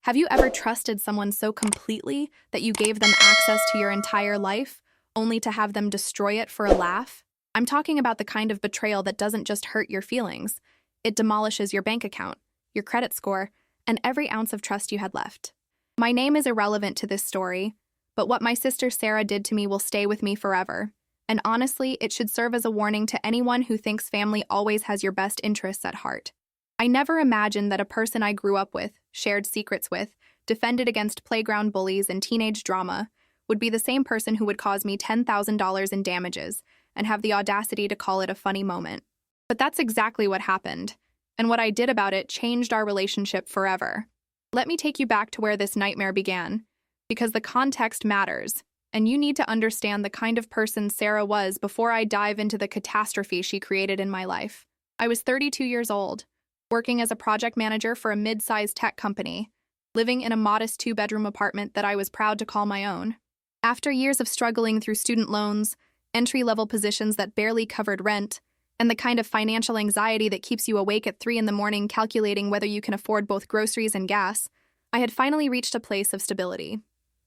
Have you ever trusted someone so completely that you gave them access to your entire life, only to have them destroy it for a laugh? I'm talking about the kind of betrayal that doesn't just hurt your feelings. It demolishes your bank account, your credit score, and every ounce of trust you had left. My name is irrelevant to this story, but what my sister Sarah did to me will stay with me forever. And honestly, it should serve as a warning to anyone who thinks family always has your best interests at heart. I never imagined that a person I grew up with, shared secrets with, defended against playground bullies and teenage drama, would be the same person who would cause me $10,000 in damages and have the audacity to call it a funny moment. But that's exactly what happened, and what I did about it changed our relationship forever. Let me take you back to where this nightmare began, because the context matters, and you need to understand the kind of person Sarah was before I dive into the catastrophe she created in my life. I was 32 years old, working as a project manager for a mid-sized tech company, living in a modest two-bedroom apartment that I was proud to call my own. After years of struggling through student loans, entry-level positions that barely covered rent, and the kind of financial anxiety that keeps you awake at 3 in the morning calculating whether you can afford both groceries and gas, I had finally reached a place of stability.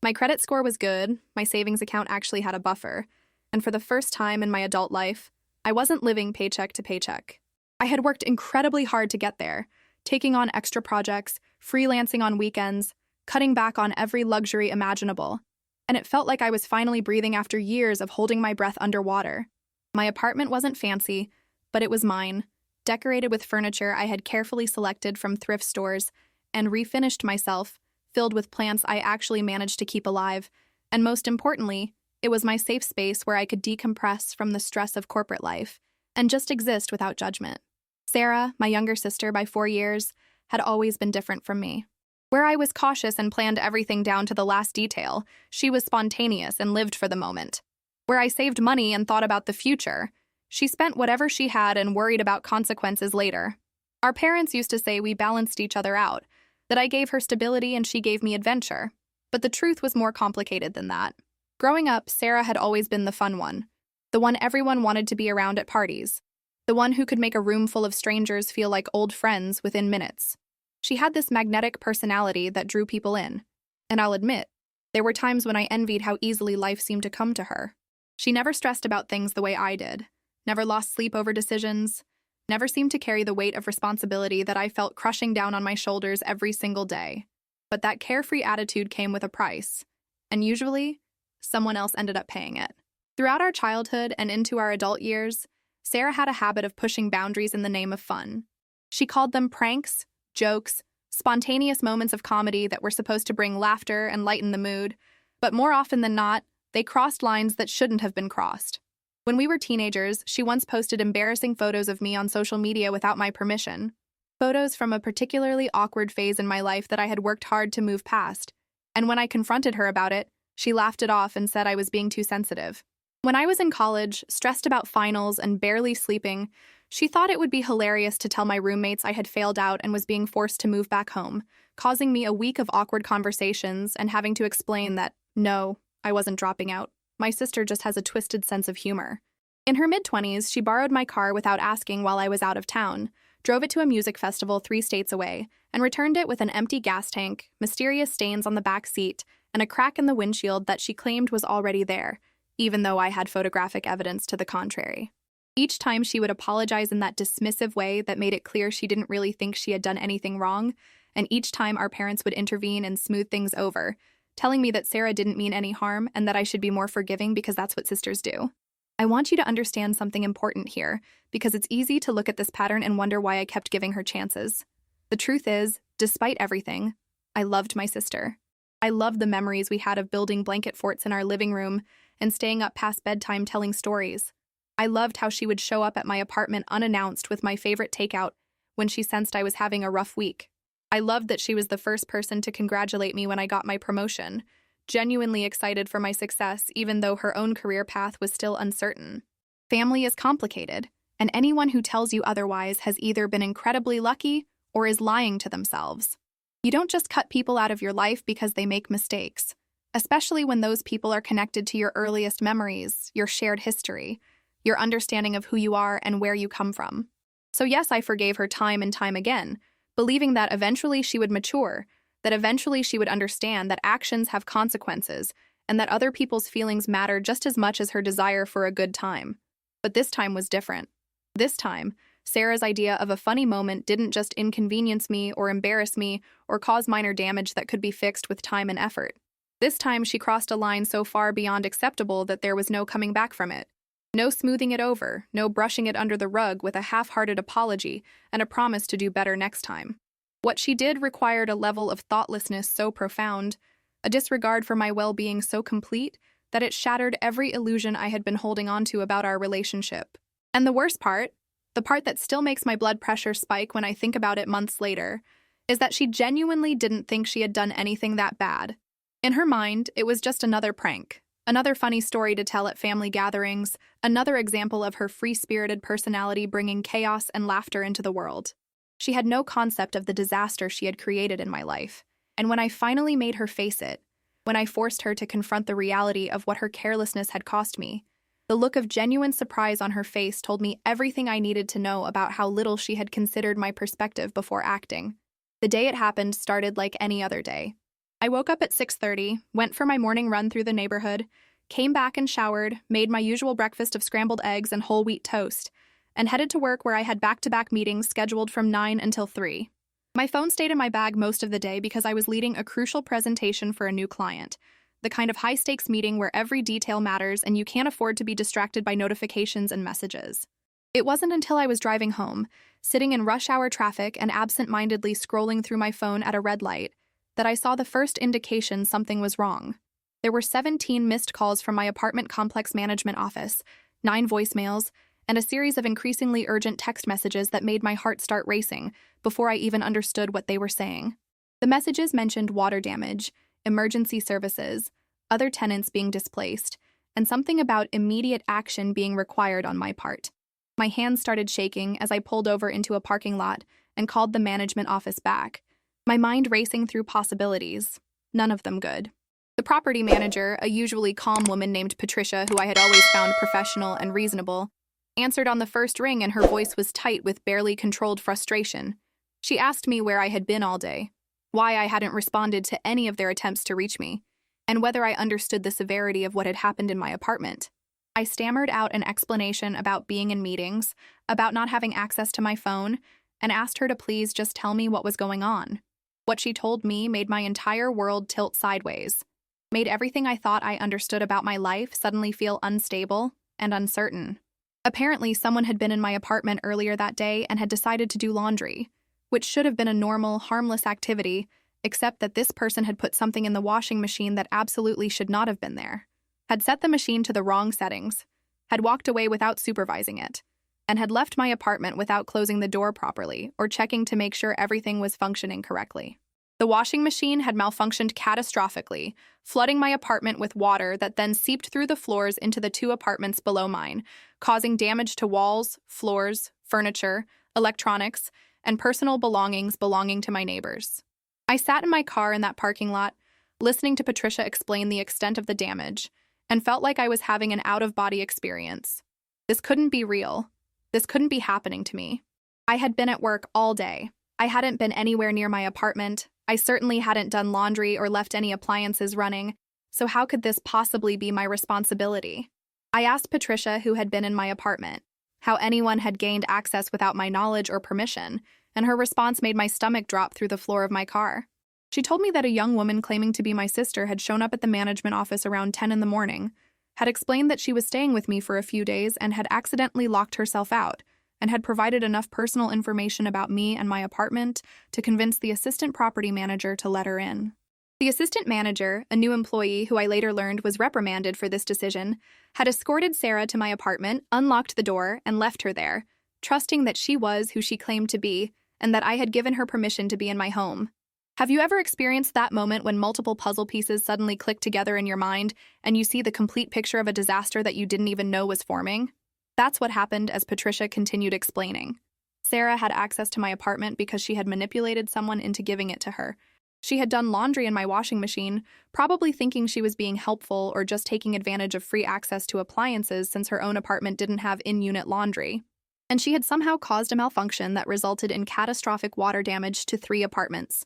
My credit score was good, my savings account actually had a buffer, and for the first time in my adult life, I wasn't living paycheck to paycheck. I had worked incredibly hard to get there, taking on extra projects, freelancing on weekends, cutting back on every luxury imaginable, and it felt like I was finally breathing after years of holding my breath underwater. My apartment wasn't fancy, but it was mine, decorated with furniture I had carefully selected from thrift stores, and refinished myself, filled with plants I actually managed to keep alive, and most importantly, it was my safe space where I could decompress from the stress of corporate life and just exist without judgment. Sarah, my younger sister by 4 years, had always been different from me. Where I was cautious and planned everything down to the last detail, she was spontaneous and lived for the moment. Where I saved money and thought about the future, she spent whatever she had and worried about consequences later. Our parents used to say we balanced each other out, that I gave her stability and she gave me adventure. But the truth was more complicated than that. Growing up, Sarah had always been the fun one, the one everyone wanted to be around at parties, the one who could make a room full of strangers feel like old friends within minutes. She had this magnetic personality that drew people in, and I'll admit, there were times when I envied how easily life seemed to come to her. She never stressed about things the way I did, never lost sleep over decisions, never seemed to carry the weight of responsibility that I felt crushing down on my shoulders every single day. But that carefree attitude came with a price, and usually, someone else ended up paying it. Throughout our childhood and into our adult years, Sarah had a habit of pushing boundaries in the name of fun. She called them pranks, jokes, spontaneous moments of comedy that were supposed to bring laughter and lighten the mood, but more often than not, they crossed lines that shouldn't have been crossed. When we were teenagers, she once posted embarrassing photos of me on social media without my permission. Photos from a particularly awkward phase in my life that I had worked hard to move past. And when I confronted her about it, she laughed it off and said I was being too sensitive. When I was in college, stressed about finals and barely sleeping, she thought it would be hilarious to tell my roommates I had failed out and was being forced to move back home, causing me a week of awkward conversations and having to explain that, no, I wasn't dropping out. My sister just has a twisted sense of humor. In her mid-20s, she borrowed my car without asking while I was out of town, drove it to a music festival 3 states away, and returned it with an empty gas tank, mysterious stains on the back seat, and a crack in the windshield that she claimed was already there, even though I had photographic evidence to the contrary. Each time she would apologize in that dismissive way that made it clear she didn't really think she had done anything wrong, and each time our parents would intervene and smooth things over, telling me that Sarah didn't mean any harm and that I should be more forgiving because that's what sisters do. I want you to understand something important here, because it's easy to look at this pattern and wonder why I kept giving her chances. The truth is, despite everything, I loved my sister. I loved the memories we had of building blanket forts in our living room and staying up past bedtime telling stories. I loved how she would show up at my apartment unannounced with my favorite takeout when she sensed I was having a rough week. I loved that she was the first person to congratulate me when I got my promotion, genuinely excited for my success even though her own career path was still uncertain. Family is complicated, and anyone who tells you otherwise has either been incredibly lucky or is lying to themselves. You don't just cut people out of your life because they make mistakes, especially when those people are connected to your earliest memories, your shared history, your understanding of who you are and where you come from. So yes, I forgave her time and time again, believing that eventually she would mature, that eventually she would understand that actions have consequences and that other people's feelings matter just as much as her desire for a good time. But this time was different. This time, Sarah's idea of a funny moment didn't just inconvenience me or embarrass me or cause minor damage that could be fixed with time and effort. This time, she crossed a line so far beyond acceptable that there was no coming back from it. No smoothing it over, no brushing it under the rug with a half-hearted apology and a promise to do better next time. What she did required a level of thoughtlessness so profound, a disregard for my well-being so complete, that it shattered every illusion I had been holding onto about our relationship. And the worst part, the part that still makes my blood pressure spike when I think about it months later, is that she genuinely didn't think she had done anything that bad. In her mind, it was just another prank, another funny story to tell at family gatherings, another example of her free-spirited personality bringing chaos and laughter into the world. She had no concept of the disaster she had created in my life, and when I finally made her face it, when I forced her to confront the reality of what her carelessness had cost me, the look of genuine surprise on her face told me everything I needed to know about how little she had considered my perspective before acting. The day it happened started like any other day. I woke up at 6:30, went for my morning run through the neighborhood, came back and showered, made my usual breakfast of scrambled eggs and whole wheat toast, and headed to work where I had back-to-back meetings scheduled from 9 until 3. My phone stayed in my bag most of the day because I was leading a crucial presentation for a new client, the kind of high-stakes meeting where every detail matters and you can't afford to be distracted by notifications and messages. It wasn't until I was driving home, sitting in rush-hour traffic and absent-mindedly scrolling through my phone at a red light, that I saw the first indication something was wrong. There were 17 missed calls from my apartment complex management office, 9 voicemails, and a series of increasingly urgent text messages that made my heart start racing before I even understood what they were saying. The messages mentioned water damage, emergency services, other tenants being displaced, and something about immediate action being required on my part. My hands started shaking as I pulled over into a parking lot and called the management office back, my mind racing through possibilities, none of them good. The property manager, a usually calm woman named Patricia, who I had always found professional and reasonable, answered on the first ring and her voice was tight with barely controlled frustration. She asked me where I had been all day, why I hadn't responded to any of their attempts to reach me, and whether I understood the severity of what had happened in my apartment. I stammered out an explanation about being in meetings, about not having access to my phone, and asked her to please just tell me what was going on. What she told me made my entire world tilt sideways, made everything I thought I understood about my life suddenly feel unstable and uncertain. Apparently, someone had been in my apartment earlier that day and had decided to do laundry, which should have been a normal, harmless activity, except that this person had put something in the washing machine that absolutely should not have been there, had set the machine to the wrong settings, had walked away without supervising it, and had left my apartment without closing the door properly or checking to make sure everything was functioning correctly. The washing machine had malfunctioned catastrophically, flooding my apartment with water that then seeped through the floors into the 2 apartments below mine, causing damage to walls, floors, furniture, electronics, and personal belongings belonging to my neighbors. I sat in my car in that parking lot, listening to Patricia explain the extent of the damage, and felt like I was having an out-of-body experience. This couldn't be real. This couldn't be happening to me. I had been at work all day. I hadn't been anywhere near my apartment. I certainly hadn't done laundry or left any appliances running, so how could this possibly be my responsibility? I asked Patricia, who had been in my apartment, how anyone had gained access without my knowledge or permission, and her response made my stomach drop through the floor of my car. She told me that a young woman claiming to be my sister had shown up at the management office around 10 in the morning, had explained that she was staying with me for a few days and had accidentally locked herself out, and had provided enough personal information about me and my apartment to convince the assistant property manager to let her in. The assistant manager, a new employee who I later learned was reprimanded for this decision, had escorted Sarah to my apartment, unlocked the door, and left her there, trusting that she was who she claimed to be and that I had given her permission to be in my home. Have you ever experienced that moment when multiple puzzle pieces suddenly click together in your mind and you see the complete picture of a disaster that you didn't even know was forming? That's what happened as Patricia continued explaining. Sarah had access to my apartment because she had manipulated someone into giving it to her. She had done laundry in my washing machine, probably thinking she was being helpful or just taking advantage of free access to appliances since her own apartment didn't have in-unit laundry. And she had somehow caused a malfunction that resulted in catastrophic water damage to 3 apartments.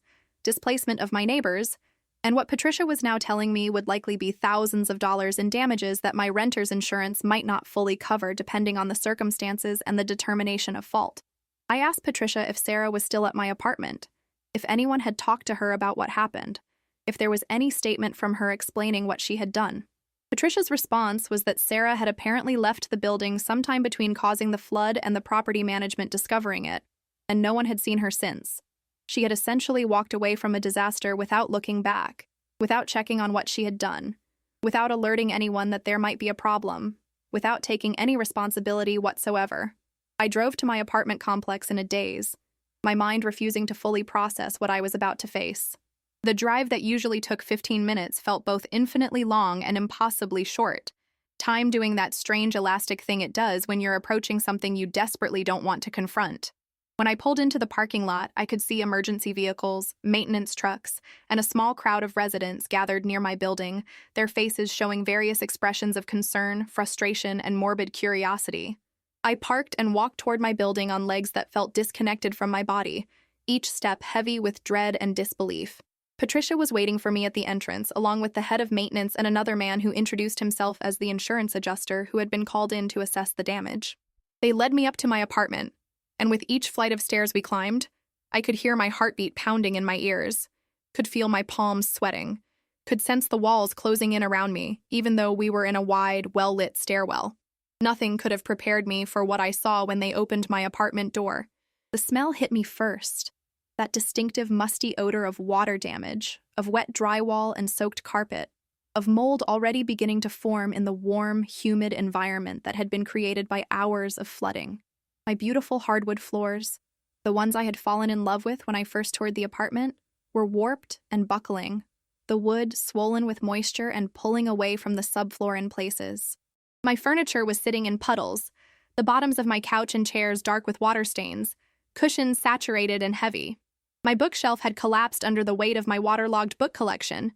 displacement of my neighbors, and what Patricia was now telling me would likely be thousands of dollars in damages that my renter's insurance might not fully cover depending on the circumstances and the determination of fault. I asked Patricia if Sarah was still at my apartment, if anyone had talked to her about what happened, if there was any statement from her explaining what she had done. Patricia's response was that Sarah had apparently left the building sometime between causing the flood and the property management discovering it, and no one had seen her since. She had essentially walked away from a disaster without looking back, without checking on what she had done, without alerting anyone that there might be a problem, without taking any responsibility whatsoever. I drove to my apartment complex in a daze, my mind refusing to fully process what I was about to face. The drive that usually took 15 minutes felt both infinitely long and impossibly short, time doing that strange elastic thing it does when you're approaching something you desperately don't want to confront. When I pulled into the parking lot, I could see emergency vehicles, maintenance trucks, and a small crowd of residents gathered near my building, their faces showing various expressions of concern, frustration, and morbid curiosity. I parked and walked toward my building on legs that felt disconnected from my body, each step heavy with dread and disbelief. Patricia was waiting for me at the entrance, along with the head of maintenance and another man who introduced himself as the insurance adjuster who had been called in to assess the damage. They led me up to my apartment, and with each flight of stairs we climbed, I could hear my heartbeat pounding in my ears, could feel my palms sweating, could sense the walls closing in around me, even though we were in a wide, well-lit stairwell. Nothing could have prepared me for what I saw when they opened my apartment door. The smell hit me first. That distinctive musty odor of water damage, of wet drywall and soaked carpet, of mold already beginning to form in the warm, humid environment that had been created by hours of flooding. My beautiful hardwood floors, the ones I had fallen in love with when I first toured the apartment, were warped and buckling, the wood swollen with moisture and pulling away from the subfloor in places. My furniture was sitting in puddles, the bottoms of my couch and chairs dark with water stains, cushions saturated and heavy. My bookshelf had collapsed under the weight of my waterlogged book collection.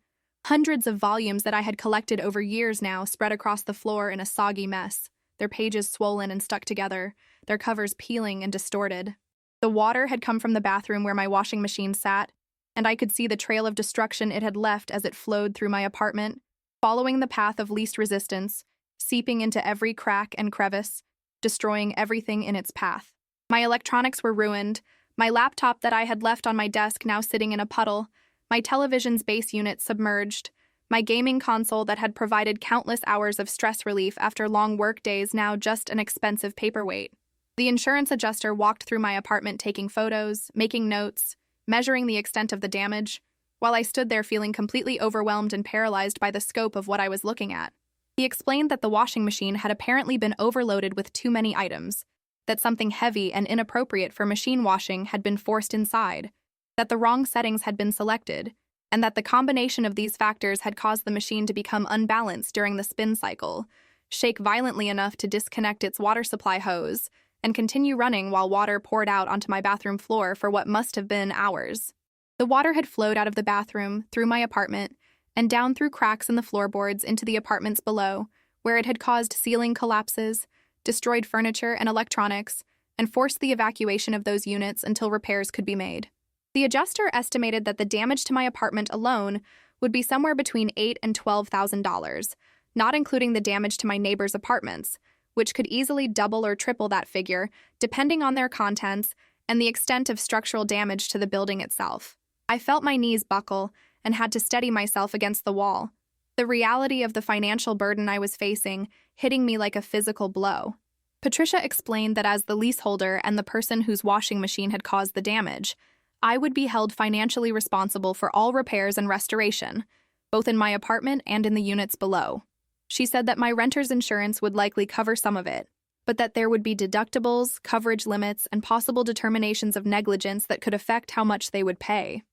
Hundreds of volumes that I had collected over years now spread across the floor in a soggy mess, their pages swollen and stuck together, their covers peeling and distorted. The water had come from the bathroom where my washing machine sat, and I could see the trail of destruction it had left as it flowed through my apartment, following the path of least resistance, seeping into every crack and crevice, destroying everything in its path. My electronics were ruined, my laptop that I had left on my desk now sitting in a puddle, my television's base unit submerged, my gaming console that had provided countless hours of stress relief after long work days now just an expensive paperweight. The insurance adjuster walked through my apartment taking photos, making notes, measuring the extent of the damage, while I stood there feeling completely overwhelmed and paralyzed by the scope of what I was looking at. He explained that the washing machine had apparently been overloaded with too many items, that something heavy and inappropriate for machine washing had been forced inside, that the wrong settings had been selected, and that the combination of these factors had caused the machine to become unbalanced during the spin cycle, shake violently enough to disconnect its water supply hose, and continue running while water poured out onto my bathroom floor for what must have been hours. The water had flowed out of the bathroom, through my apartment, and down through cracks in the floorboards into the apartments below, where it had caused ceiling collapses, destroyed furniture and electronics, and forced the evacuation of those units until repairs could be made. The adjuster estimated that the damage to my apartment alone would be somewhere between $8,000 and $12,000, not including the damage to my neighbors' apartments, which could easily double or triple that figure, depending on their contents and the extent of structural damage to the building itself. I felt my knees buckle and had to steady myself against the wall, the reality of the financial burden I was facing hitting me like a physical blow. Patricia explained that as the leaseholder and the person whose washing machine had caused the damage, I would be held financially responsible for all repairs and restoration, both in my apartment and in the units below. She said that my renter's insurance would likely cover some of it, but that there would be deductibles, coverage limits, and possible determinations of negligence that could affect how much they would pay.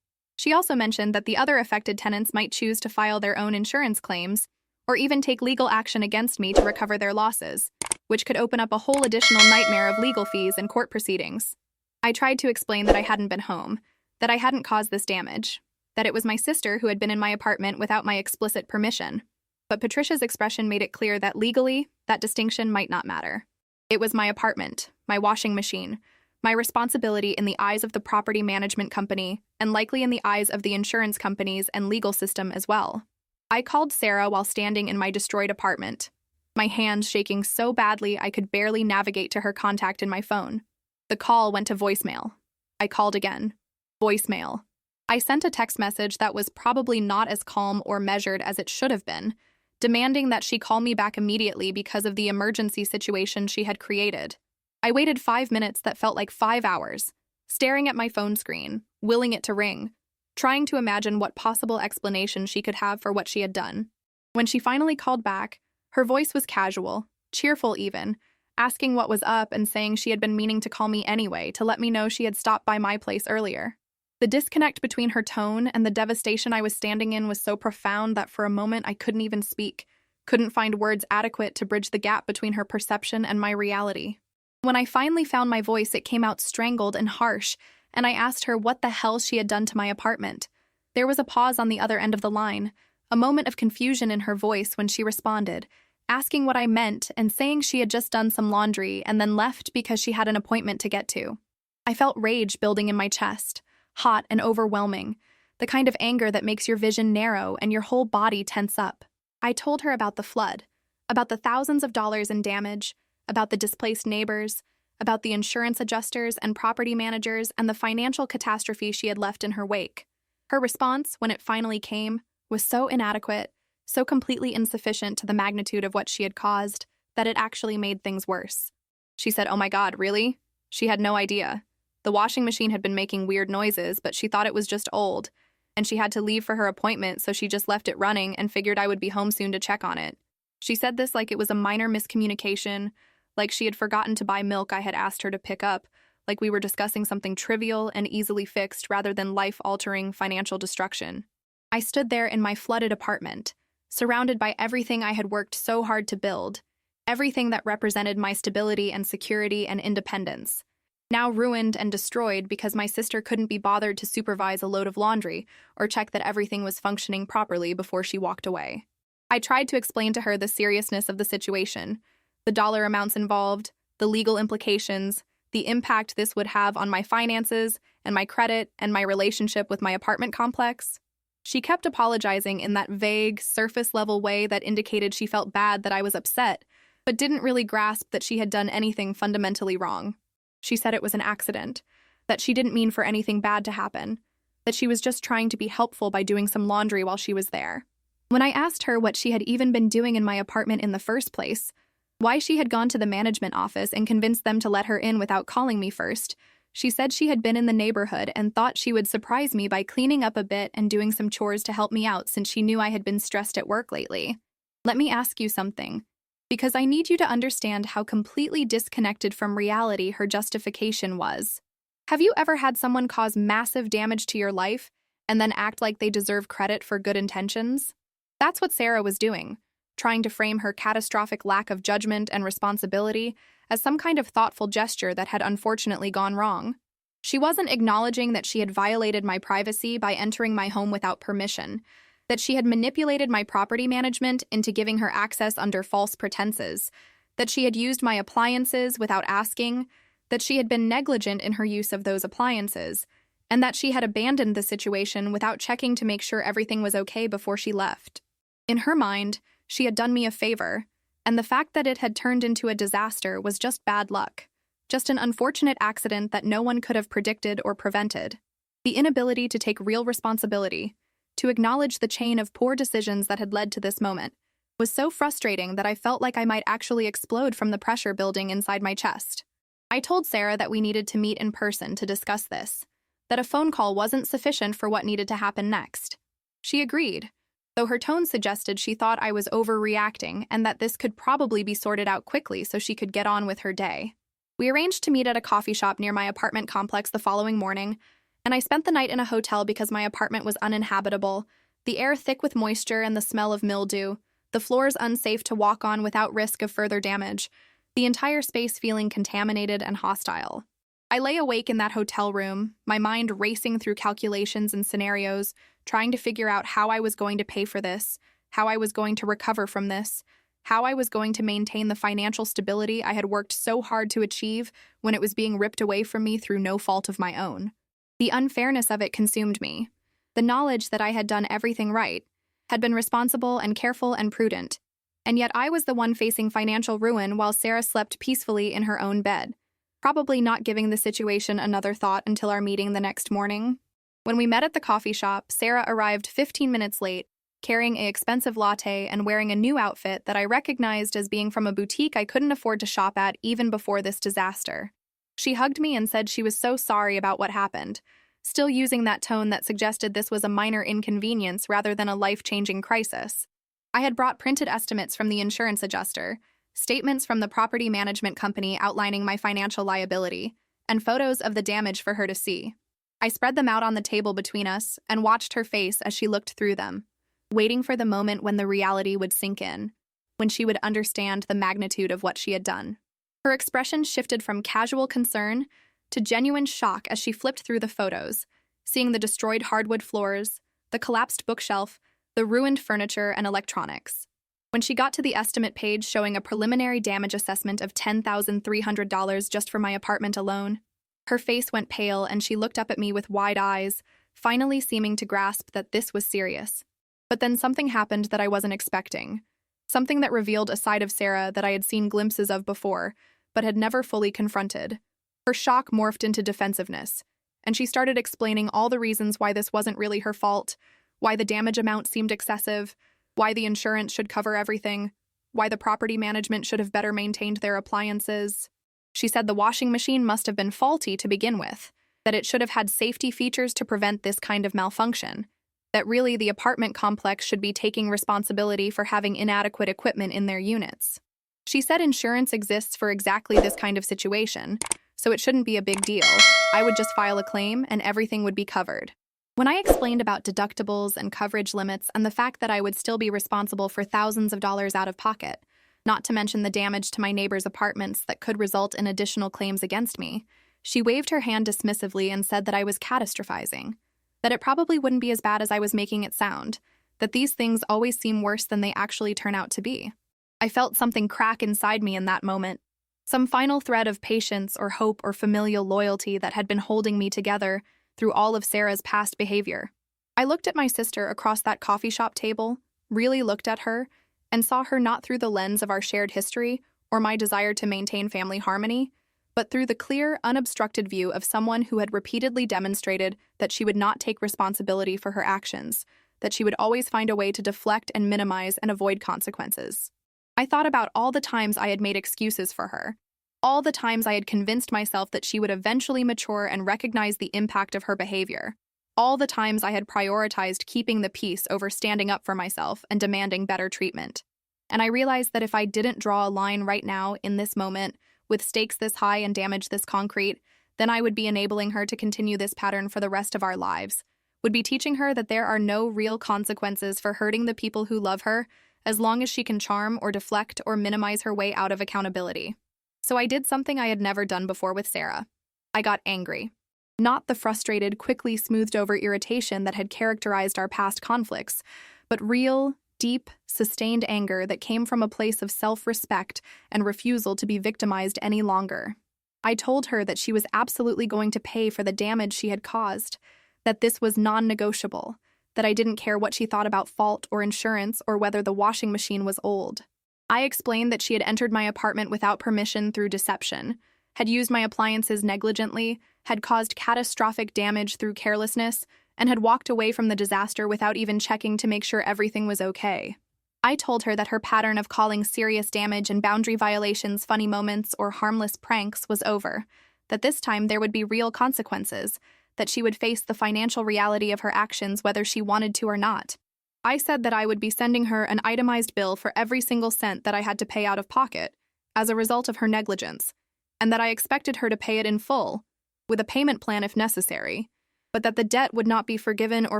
She also mentioned that the other affected tenants might choose to file their own insurance claims or even take legal action against me to recover their losses, which could open up a whole additional nightmare of legal fees and court proceedings. I tried to explain that I hadn't been home, that I hadn't caused this damage, that it was my sister who had been in my apartment without my explicit permission. But Patricia's expression made it clear that legally, that distinction might not matter. It was my apartment, my washing machine, my responsibility in the eyes of the property management company, and likely in the eyes of the insurance companies and legal system as well. I called Sarah while standing in my destroyed apartment, my hands shaking so badly I could barely navigate to her contact in my phone. The call went to voicemail. I called again. Voicemail. I sent a text message that was probably not as calm or measured as it should have been, demanding that she call me back immediately because of the emergency situation she had created. I waited 5 minutes that felt like 5 hours, staring at my phone screen, willing it to ring, trying to imagine what possible explanation she could have for what she had done. When she finally called back, her voice was casual, cheerful even, asking what was up and saying she had been meaning to call me anyway to let me know she had stopped by my place earlier. The disconnect between her tone and the devastation I was standing in was so profound that for a moment I couldn't even speak, couldn't find words adequate to bridge the gap between her perception and my reality. When I finally found my voice, it came out strangled and harsh, and I asked her what the hell she had done to my apartment. There was a pause on the other end of the line, a moment of confusion in her voice when she responded, asking what I meant and saying she had just done some laundry and then left because she had an appointment to get to. I felt rage building in my chest, hot and overwhelming, the kind of anger that makes your vision narrow and your whole body tense up. I told her about the flood, about the thousands of dollars in damage, about the displaced neighbors, about the insurance adjusters and property managers and the financial catastrophe she had left in her wake. Her response, when it finally came, was so inadequate, so completely insufficient to the magnitude of what she had caused, that it actually made things worse. She said, "Oh my God, really?" She had no idea. The washing machine had been making weird noises, but she thought it was just old, and she had to leave for her appointment, so she just left it running and figured I would be home soon to check on it. She said this like it was a minor miscommunication, like she had forgotten to buy milk I had asked her to pick up, like we were discussing something trivial and easily fixed rather than life-altering financial destruction. I stood there in my flooded apartment, surrounded by everything I had worked so hard to build, everything that represented my stability and security and independence, now ruined and destroyed because my sister couldn't be bothered to supervise a load of laundry or check that everything was functioning properly before she walked away. I tried to explain to her the seriousness of the situation, the dollar amounts involved, the legal implications, the impact this would have on my finances and my credit and my relationship with my apartment complex. She kept apologizing in that vague, surface-level way that indicated she felt bad that I was upset, but didn't really grasp that she had done anything fundamentally wrong. She said it was an accident, that she didn't mean for anything bad to happen, that she was just trying to be helpful by doing some laundry while she was there. When I asked her what she had even been doing in my apartment in the first place, why she had gone to the management office and convinced them to let her in without calling me first, she said she had been in the neighborhood and thought she would surprise me by cleaning up a bit and doing some chores to help me out since she knew I had been stressed at work lately. Let me ask you something, because I need you to understand how completely disconnected from reality her justification was. Have you ever had someone cause massive damage to your life and then act like they deserve credit for good intentions? That's what Sarah was doing, trying to frame her catastrophic lack of judgment and responsibility as some kind of thoughtful gesture that had unfortunately gone wrong. She wasn't acknowledging that she had violated my privacy by entering my home without permission, that she had manipulated my property management into giving her access under false pretenses, that she had used my appliances without asking, that she had been negligent in her use of those appliances, and that she had abandoned the situation without checking to make sure everything was okay before she left. In her mind, she had done me a favor, and the fact that it had turned into a disaster was just bad luck, just an unfortunate accident that no one could have predicted or prevented. The inability to take real responsibility, to acknowledge the chain of poor decisions that had led to this moment, was so frustrating that I felt like I might actually explode from the pressure building inside my chest. I told Sarah that we needed to meet in person to discuss this, that a phone call wasn't sufficient for what needed to happen next. She agreed, though her tone suggested she thought I was overreacting and that this could probably be sorted out quickly so she could get on with her day. We arranged to meet at a coffee shop near my apartment complex the following morning, and I spent the night in a hotel because my apartment was uninhabitable, the air thick with moisture and the smell of mildew, the floors unsafe to walk on without risk of further damage, the entire space feeling contaminated and hostile. I lay awake in that hotel room, my mind racing through calculations and scenarios, trying to figure out how I was going to pay for this, how I was going to recover from this, how I was going to maintain the financial stability I had worked so hard to achieve when it was being ripped away from me through no fault of my own. The unfairness of it consumed me. The knowledge that I had done everything right, had been responsible and careful and prudent, and yet I was the one facing financial ruin while Sarah slept peacefully in her own bed, probably not giving the situation another thought until our meeting the next morning. When we met at the coffee shop, Sarah arrived 15 minutes late, carrying an expensive latte and wearing a new outfit that I recognized as being from a boutique I couldn't afford to shop at even before this disaster. She hugged me and said she was so sorry about what happened, still using that tone that suggested this was a minor inconvenience rather than a life-changing crisis. I had brought printed estimates from the insurance adjuster, statements from the property management company outlining my financial liability, and photos of the damage for her to see. I spread them out on the table between us and watched her face as she looked through them, waiting for the moment when the reality would sink in, when she would understand the magnitude of what she had done. Her expression shifted from casual concern to genuine shock as she flipped through the photos, seeing the destroyed hardwood floors, the collapsed bookshelf, the ruined furniture and electronics. When she got to the estimate page showing a preliminary damage assessment of $10,300 just for my apartment alone, her face went pale and she looked up at me with wide eyes, finally seeming to grasp that this was serious. But then something happened that I wasn't expecting. Something that revealed a side of Sarah that I had seen glimpses of before, but had never fully confronted. Her shock morphed into defensiveness, and she started explaining all the reasons why this wasn't really her fault, why the damage amount seemed excessive, why the insurance should cover everything, why the property management should have better maintained their appliances. She said the washing machine must have been faulty to begin with, that it should have had safety features to prevent this kind of malfunction, that really the apartment complex should be taking responsibility for having inadequate equipment in their units. She said insurance exists for exactly this kind of situation, so it shouldn't be a big deal. I would just file a claim and everything would be covered. When I explained about deductibles and coverage limits and the fact that I would still be responsible for thousands of dollars out of pocket, not to mention the damage to my neighbors' apartments that could result in additional claims against me, she waved her hand dismissively and said that I was catastrophizing, that it probably wouldn't be as bad as I was making it sound, that these things always seem worse than they actually turn out to be. I felt something crack inside me in that moment, some final thread of patience or hope or familial loyalty that had been holding me together through all of Sarah's past behavior. I looked at my sister across that coffee shop table, really looked at her, and saw her not through the lens of our shared history or my desire to maintain family harmony, but through the clear, unobstructed view of someone who had repeatedly demonstrated that she would not take responsibility for her actions, that she would always find a way to deflect and minimize and avoid consequences. I thought about all the times I had made excuses for her, all the times I had convinced myself that she would eventually mature and recognize the impact of her behavior, all the times I had prioritized keeping the peace over standing up for myself and demanding better treatment. And I realized that if I didn't draw a line right now, in this moment, with stakes this high and damage this concrete, then I would be enabling her to continue this pattern for the rest of our lives, would be teaching her that there are no real consequences for hurting the people who love her, as long as she can charm or deflect or minimize her way out of accountability. So I did something I had never done before with Sarah. I got angry. Not the frustrated, quickly smoothed-over irritation that had characterized our past conflicts, but real, deep, sustained anger that came from a place of self-respect and refusal to be victimized any longer. I told her that she was absolutely going to pay for the damage she had caused, that this was non-negotiable, that I didn't care what she thought about fault or insurance or whether the washing machine was old. I explained that she had entered my apartment without permission through deception, had used my appliances negligently, had caused catastrophic damage through carelessness, and had walked away from the disaster without even checking to make sure everything was okay. I told her that her pattern of calling serious damage and boundary violations funny moments or harmless pranks was over, that this time there would be real consequences, that she would face the financial reality of her actions whether she wanted to or not. I said that I would be sending her an itemized bill for every single cent that I had to pay out of pocket as a result of her negligence, and that I expected her to pay it in full, with a payment plan if necessary, but that the debt would not be forgiven or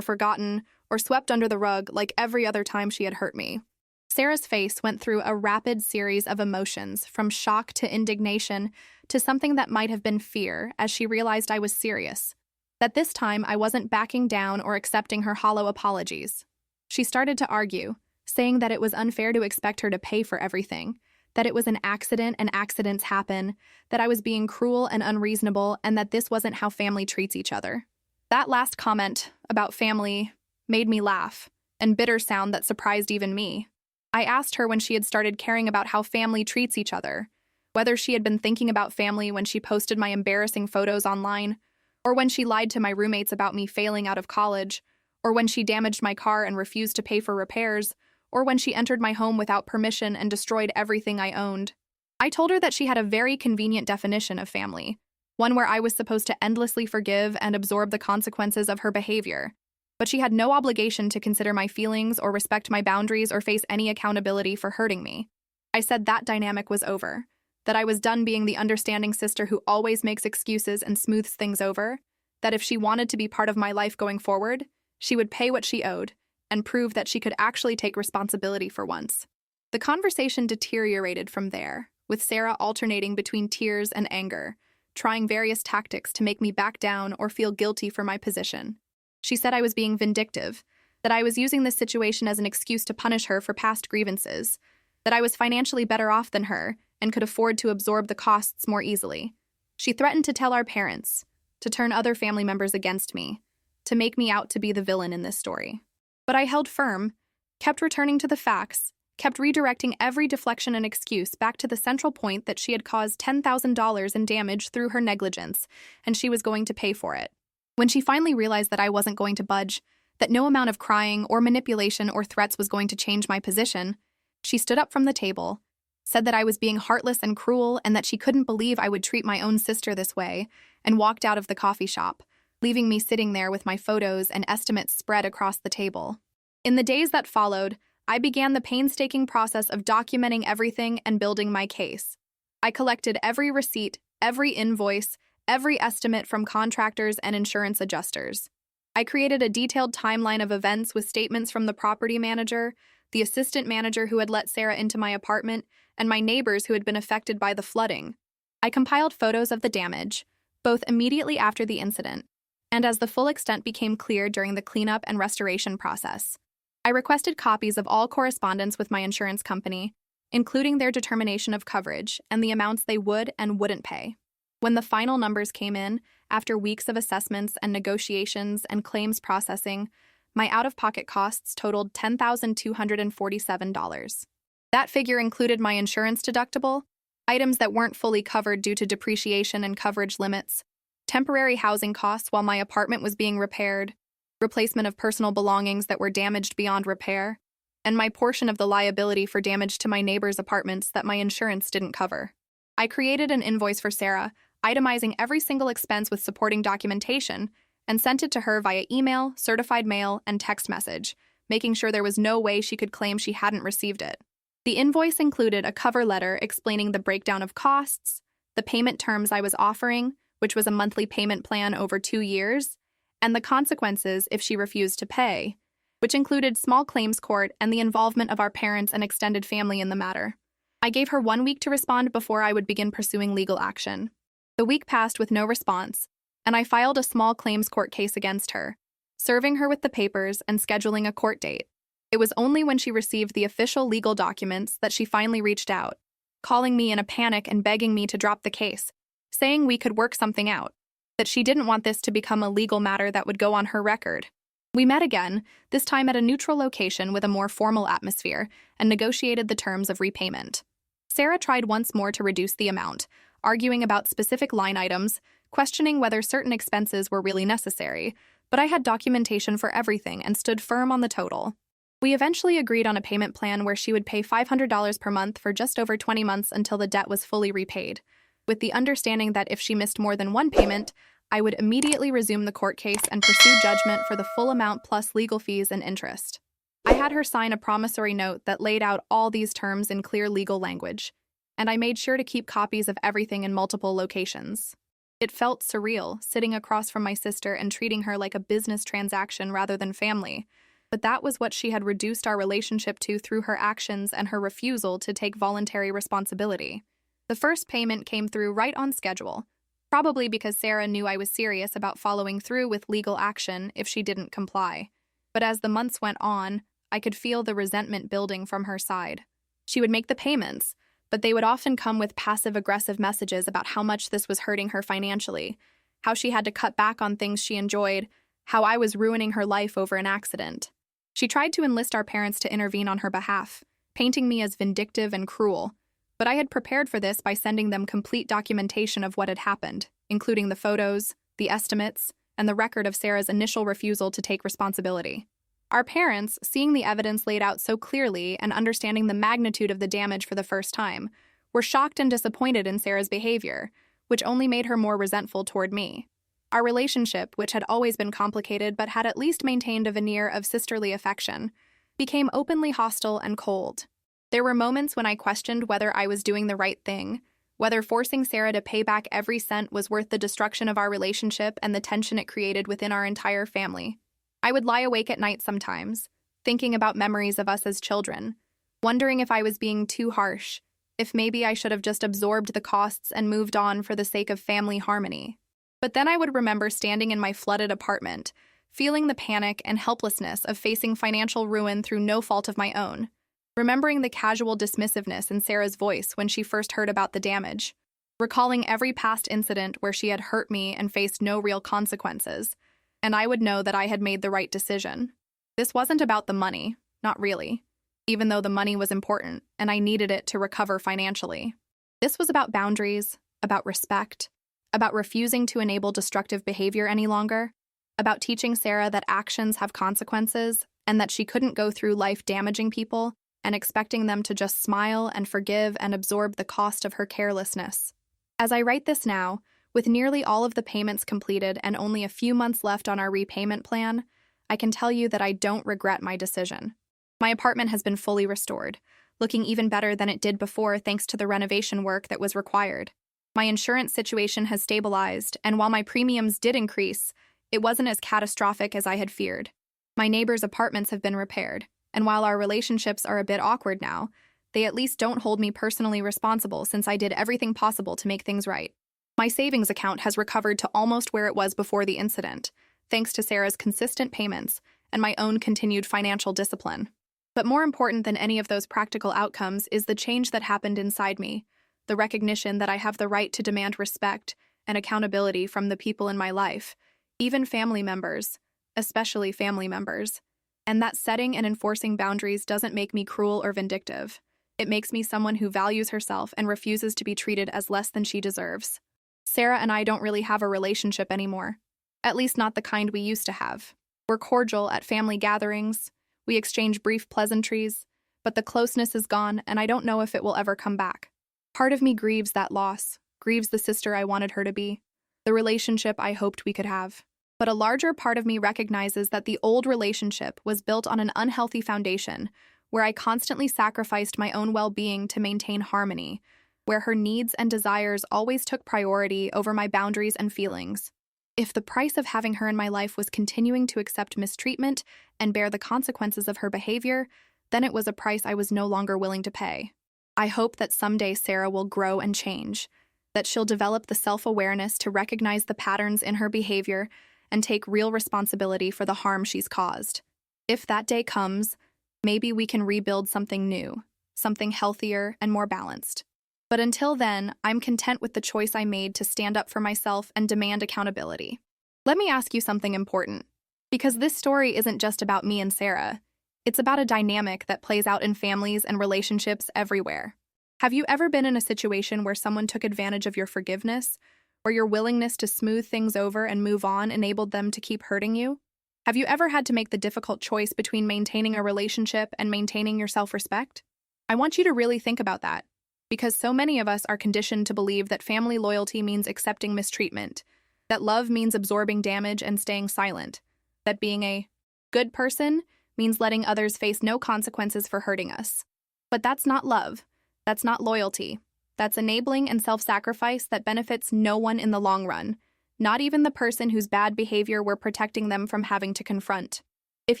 forgotten or swept under the rug like every other time she had hurt me. Sarah's face went through a rapid series of emotions, from shock to indignation to something that might have been fear, as she realized I was serious, that this time I wasn't backing down or accepting her hollow apologies. She started to argue, saying that it was unfair to expect her to pay for everything, that it was an accident and accidents happen, that I was being cruel and unreasonable, and that this wasn't how family treats each other. That last comment about family made me laugh, and bitter sound that surprised even me. I asked her when she had started caring about how family treats each other, whether she had been thinking about family when she posted my embarrassing photos online, or when she lied to my roommates about me failing out of college, or when she damaged my car and refused to pay for repairs, or when she entered my home without permission and destroyed everything I owned. I told her that she had a very convenient definition of family, one where I was supposed to endlessly forgive and absorb the consequences of her behavior. But she had no obligation to consider my feelings or respect my boundaries or face any accountability for hurting me. I said that dynamic was over, that I was done being the understanding sister who always makes excuses and smooths things over, that if she wanted to be part of my life going forward, she would pay what she owed and prove that she could actually take responsibility for once. The conversation deteriorated from there, with Sarah alternating between tears and anger, trying various tactics to make me back down or feel guilty for my position. She said I was being vindictive, that I was using this situation as an excuse to punish her for past grievances, that I was financially better off than her and could afford to absorb the costs more easily. She threatened to tell our parents, to turn other family members against me, to make me out to be the villain in this story. But I held firm, kept returning to the facts, kept redirecting every deflection and excuse back to the central point that she had caused $10,000 in damage through her negligence, and she was going to pay for it. When she finally realized that I wasn't going to budge, that no amount of crying or manipulation or threats was going to change my position, she stood up from the table, said that I was being heartless and cruel and that she couldn't believe I would treat my own sister this way, and walked out of the coffee shop, leaving me sitting there with my photos and estimates spread across the table. In the days that followed, I began the painstaking process of documenting everything and building my case. I collected every receipt, every invoice, every estimate from contractors and insurance adjusters. I created a detailed timeline of events with statements from the property manager, the assistant manager who had let Sarah into my apartment, and my neighbors who had been affected by the flooding. I compiled photos of the damage, both immediately after the incident, and as the full extent became clear during the cleanup and restoration process. I requested copies of all correspondence with my insurance company, including their determination of coverage and the amounts they would and wouldn't pay. When the final numbers came in, after weeks of assessments and negotiations and claims processing, my out-of-pocket costs totaled $10,247. That figure included my insurance deductible, items that weren't fully covered due to depreciation and coverage limits, temporary housing costs while my apartment was being repaired, replacement of personal belongings that were damaged beyond repair, and my portion of the liability for damage to my neighbors' apartments that my insurance didn't cover. I created an invoice for Sarah, itemizing every single expense with supporting documentation, and sent it to her via email, certified mail, and text message, making sure there was no way she could claim she hadn't received it. The invoice included a cover letter explaining the breakdown of costs, the payment terms I was offering, which was a monthly payment plan over 2 years, and the consequences if she refused to pay, which included small claims court and the involvement of our parents and extended family in the matter. I gave her 1 week to respond before I would begin pursuing legal action. The week passed with no response, and I filed a small claims court case against her, serving her with the papers and scheduling a court date. It was only when she received the official legal documents that she finally reached out, calling me in a panic and begging me to drop the case, saying we could work something out, that she didn't want this to become a legal matter that would go on her record. We met again, this time at a neutral location with a more formal atmosphere, and negotiated the terms of repayment. Sarah tried once more to reduce the amount, arguing about specific line items, questioning whether certain expenses were really necessary, but I had documentation for everything and stood firm on the total. We eventually agreed on a payment plan where she would pay $500 per month for just over 20 months until the debt was fully repaid, with the understanding that if she missed more than one payment, I would immediately resume the court case and pursue judgment for the full amount plus legal fees and interest. I had her sign a promissory note that laid out all these terms in clear legal language, and I made sure to keep copies of everything in multiple locations. It felt surreal, sitting across from my sister and treating her like a business transaction rather than family, but that was what she had reduced our relationship to through her actions and her refusal to take voluntary responsibility. The first payment came through right on schedule, probably because Sarah knew I was serious about following through with legal action if she didn't comply. But as the months went on, I could feel the resentment building from her side. She would make the payments, but they would often come with passive-aggressive messages about how much this was hurting her financially, how she had to cut back on things she enjoyed, how I was ruining her life over an accident. She tried to enlist our parents to intervene on her behalf, painting me as vindictive and cruel, but I had prepared for this by sending them complete documentation of what had happened, including the photos, the estimates, and the record of Sarah's initial refusal to take responsibility. Our parents, seeing the evidence laid out so clearly and understanding the magnitude of the damage for the first time, were shocked and disappointed in Sarah's behavior, which only made her more resentful toward me. Our relationship, which had always been complicated but had at least maintained a veneer of sisterly affection, became openly hostile and cold. There were moments when I questioned whether I was doing the right thing, whether forcing Sarah to pay back every cent was worth the destruction of our relationship and the tension it created within our entire family. I would lie awake at night sometimes, thinking about memories of us as children, wondering if I was being too harsh, if maybe I should have just absorbed the costs and moved on for the sake of family harmony. But then I would remember standing in my flooded apartment, feeling the panic and helplessness of facing financial ruin through no fault of my own, remembering the casual dismissiveness in Sarah's voice when she first heard about the damage, recalling every past incident where she had hurt me and faced no real consequences, and I would know that I had made the right decision. This wasn't about the money, not really, even though the money was important and I needed it to recover financially. This was about boundaries, about respect, about refusing to enable destructive behavior any longer, about teaching Sarah that actions have consequences and that she couldn't go through life damaging people and expecting them to just smile and forgive and absorb the cost of her carelessness. As I write this now, with nearly all of the payments completed and only a few months left on our repayment plan, I can tell you that I don't regret my decision. My apartment has been fully restored, looking even better than it did before thanks to the renovation work that was required. My insurance situation has stabilized, and while my premiums did increase, it wasn't as catastrophic as I had feared. My neighbors' apartments have been repaired, and while our relationships are a bit awkward now, they at least don't hold me personally responsible since I did everything possible to make things right. My savings account has recovered to almost where it was before the incident, thanks to Sarah's consistent payments and my own continued financial discipline. But more important than any of those practical outcomes is the change that happened inside me, the recognition that I have the right to demand respect and accountability from the people in my life, even family members, especially family members, and that setting and enforcing boundaries doesn't make me cruel or vindictive. It makes me someone who values herself and refuses to be treated as less than she deserves. Sarah and I don't really have a relationship anymore, at least not the kind we used to have. We're cordial at family gatherings, we exchange brief pleasantries, but the closeness is gone and I don't know if it will ever come back. Part of me grieves that loss, grieves the sister I wanted her to be, the relationship I hoped we could have. But a larger part of me recognizes that the old relationship was built on an unhealthy foundation, where I constantly sacrificed my own well-being to maintain harmony, where her needs and desires always took priority over my boundaries and feelings. If the price of having her in my life was continuing to accept mistreatment and bear the consequences of her behavior, then it was a price I was no longer willing to pay. I hope that someday Sarah will grow and change, that she'll develop the self-awareness to recognize the patterns in her behavior and take real responsibility for the harm she's caused. If that day comes, maybe we can rebuild something new, something healthier and more balanced. But until then, I'm content with the choice I made to stand up for myself and demand accountability. Let me ask you something important, because this story isn't just about me and Sarah. It's about a dynamic that plays out in families and relationships everywhere. Have you ever been in a situation where someone took advantage of your forgiveness, or your willingness to smooth things over and move on enabled them to keep hurting you? Have you ever had to make the difficult choice between maintaining a relationship and maintaining your self-respect? I want you to really think about that, because so many of us are conditioned to believe that family loyalty means accepting mistreatment, that love means absorbing damage and staying silent, that being a good person means letting others face no consequences for hurting us. But that's not love. That's not loyalty. That's enabling and self-sacrifice that benefits no one in the long run, not even the person whose bad behavior we're protecting them from having to confront. If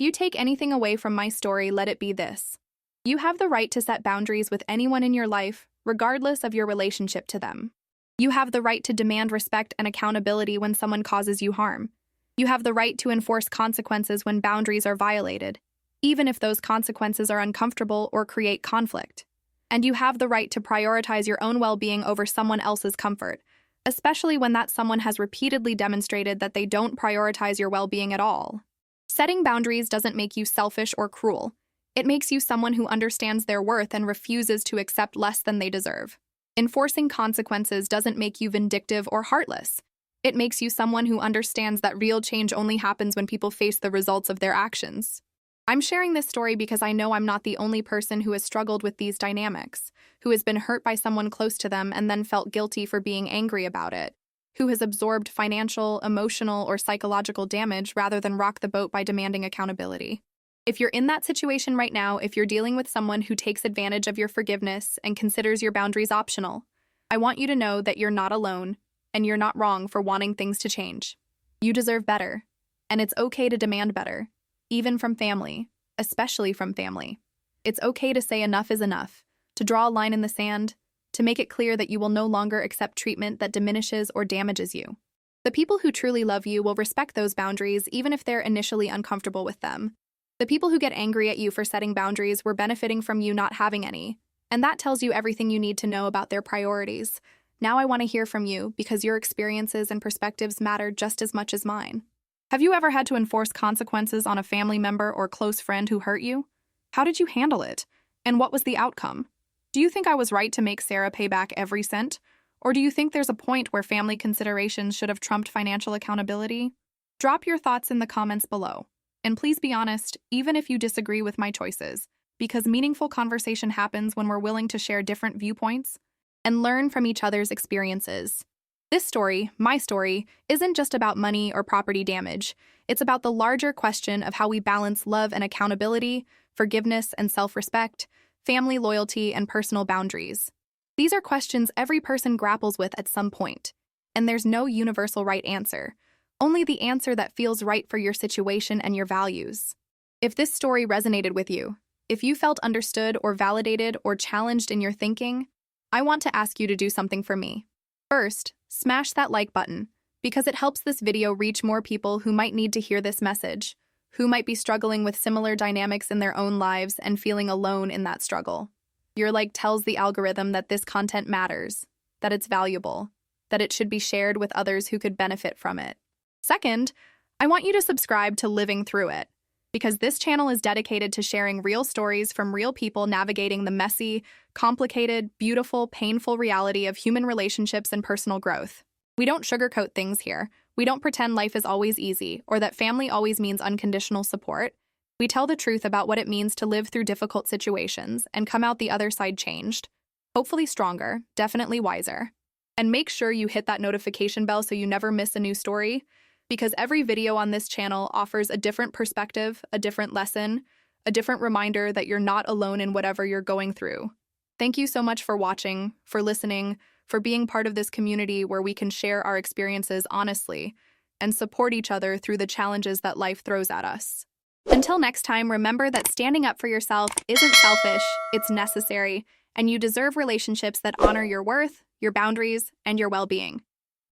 you take anything away from my story, let it be this. You have the right to set boundaries with anyone in your life, regardless of your relationship to them. You have the right to demand respect and accountability when someone causes you harm. You have the right to enforce consequences when boundaries are violated. even if those consequences are uncomfortable or create conflict. And you have the right to prioritize your own well-being over someone else's comfort, especially when that someone has repeatedly demonstrated that they don't prioritize your well-being at all. Setting boundaries doesn't make you selfish or cruel. It makes you someone who understands their worth and refuses to accept less than they deserve. Enforcing consequences doesn't make you vindictive or heartless. It makes you someone who understands that real change only happens when people face the results of their actions. I'm sharing this story because I know I'm not the only person who has struggled with these dynamics, who has been hurt by someone close to them and then felt guilty for being angry about it, who has absorbed financial, emotional, or psychological damage rather than rock the boat by demanding accountability. If you're in that situation right now, if you're dealing with someone who takes advantage of your forgiveness and considers your boundaries optional, I want you to know that you're not alone and you're not wrong for wanting things to change. You deserve better, and it's okay to demand better, even from family, especially from family. It's okay to say enough is enough, to draw a line in the sand, to make it clear that you will no longer accept treatment that diminishes or damages you. The people who truly love you will respect those boundaries even if they're initially uncomfortable with them. The people who get angry at you for setting boundaries were benefiting from you not having any, and that tells you everything you need to know about their priorities. Now I want to hear from you because your experiences and perspectives matter just as much as mine. Have you ever had to enforce consequences on a family member or close friend who hurt you? How did you handle it? And what was the outcome? Do you think I was right to make Sarah pay back every cent? Or do you think there's a point where family considerations should have trumped financial accountability? Drop your thoughts in the comments below. And please be honest, even if you disagree with my choices, because meaningful conversation happens when we're willing to share different viewpoints and learn from each other's experiences. This story, my story, isn't just about money or property damage. It's about the larger question of how we balance love and accountability, forgiveness and self-respect, family loyalty and personal boundaries. These are questions every person grapples with at some point, and there's no universal right answer, only the answer that feels right for your situation and your values. If this story resonated with you, if you felt understood or validated or challenged in your thinking, I want to ask you to do something for me. First, smash that like button, because it helps this video reach more people who might need to hear this message, who might be struggling with similar dynamics in their own lives and feeling alone in that struggle. Your like tells the algorithm that this content matters, that it's valuable, that it should be shared with others who could benefit from it. Second, I want you to subscribe to Living Through It, because this channel is dedicated to sharing real stories from real people navigating the messy, complicated, beautiful, painful reality of human relationships and personal growth. We don't sugarcoat things here. We don't pretend life is always easy or that family always means unconditional support. We tell the truth about what it means to live through difficult situations and come out the other side changed, hopefully stronger, definitely wiser. And make sure you hit that notification bell so you never miss a new story, because every video on this channel offers a different perspective, a different lesson, a different reminder that you're not alone in whatever you're going through. Thank you so much for watching, for listening, for being part of this community where we can share our experiences honestly and support each other through the challenges that life throws at us. Until next time, remember that standing up for yourself isn't selfish, it's necessary, and you deserve relationships that honor your worth, your boundaries, and your well-being.